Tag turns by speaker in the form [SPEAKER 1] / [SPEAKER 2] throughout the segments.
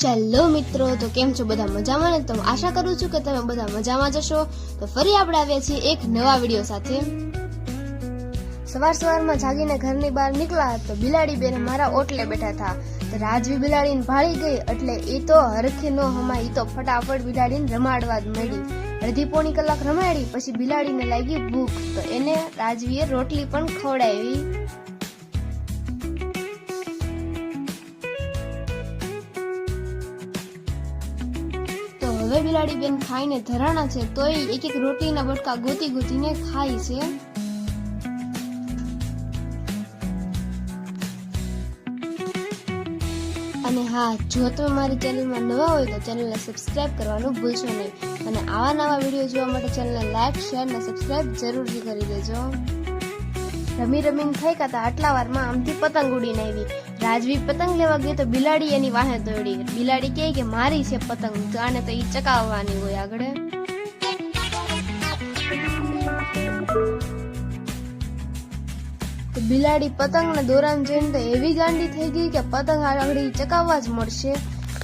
[SPEAKER 1] Hello મિત્રો, તો કેમ છો બધા? મજામાં ને? તો આશા કરું છું કે તમે બધા મજામાં જ હશો. તો ફરી આપણે આવ્યા છીએ એક નવા વિડીયો સાથે. સવારમાં જાગીને ઘરની બહાર નીકળ્યા તો બિલાડી બેન મારા ઓટલે બેઠા હતા. તો રાજવી બિલાડીને ભાળી ગઈ એટલે એ તો હરખે નો હમાય, એ તો ફટાફટ બિલાડીને રમાડવા જ માંડી. અડધી પોણી કલાક રમાડી પછી બિલાડીને લાગી ભૂખ, તો એને રાજવીએ રોટલી પણ ખવડાવી. હવે બિલાડી બેન ખાઈને ધરાણા છે, તોય એક એક રોટલીના બટકા ગોતી ગોતીને ખાય છે. અને હા, જો તમે મારી ચેનલમાં નવા હોય તો ચેનલને સબસ્ક્રાઇબ કરવાનું ભૂલશો નહીં. અને આવા નવા વિડીયો જોવા માટે ચેનલને લાઈક, શેર અને સબસ્ક્રાઇબ જરૂરથી કરી દેજો. રમીને થઈ ગયા આટલા વારમાં આમથી પતંગ ઉડીને આવી. રાજવી પતંગ લેવા ગઈ તો બિલાડી એની વાહે દોડી. બિલાડી કહે કે મારી છે પતંગ, તો આને તો ઈ ચકાવવાની હોય આગળ. તો બિલાડી પતંગ ને દોરાને જોઈને તો એવી ગાંડી થઈ ગઈ કે પતંગ આગળ ચકાવવા જ મળશે.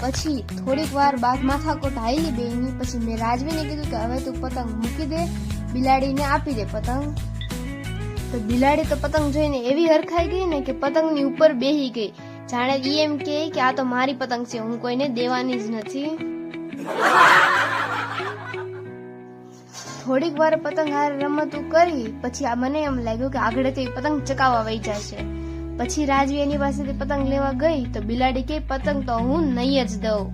[SPEAKER 1] પછી થોડીક વાર બાદ માથાકોટ હાલી બેની. પછી મેં રાજવીને કીધું કે હવે તું પતંગ મૂકી દે, બિલાડીને આપી દે પતંગ. તો બિલાડી તો પતંગ જોઈને એવી હરખાઈ ગઈ ને કે પતંગની ઉપર બેહી ગઈ, જાણે એમ કે આ તો મારી પતંગ છે, હું કોઈને દેવાની જ નથી. થોડીક વાર પતંગ હારે રમતું કરી પછી મને એમ લાગ્યું કે આગળથી પતંગ ચકાવવા વહી જશે. પછી રાજવી એની પાસેથી પતંગ લેવા ગઈ તો બિલાડી કે પતંગ તો હું નહીં જ દઉં.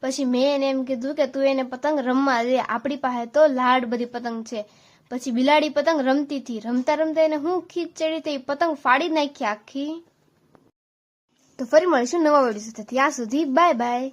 [SPEAKER 1] પછી મેં એને એમ કીધું કે તું એને પતંગ રમવા દે, આપણી પાસે તો લાડ બધી પતંગ છે. પછી બિલાડી પતંગ રમતી હતી, રમતા એને હું ખીચ ચડી તો પતંગ ફાડી નાખી આખી. તો ફરી મળીશું નવા વિડીયો સાથે, ત્યાં સુધી બાય બાય.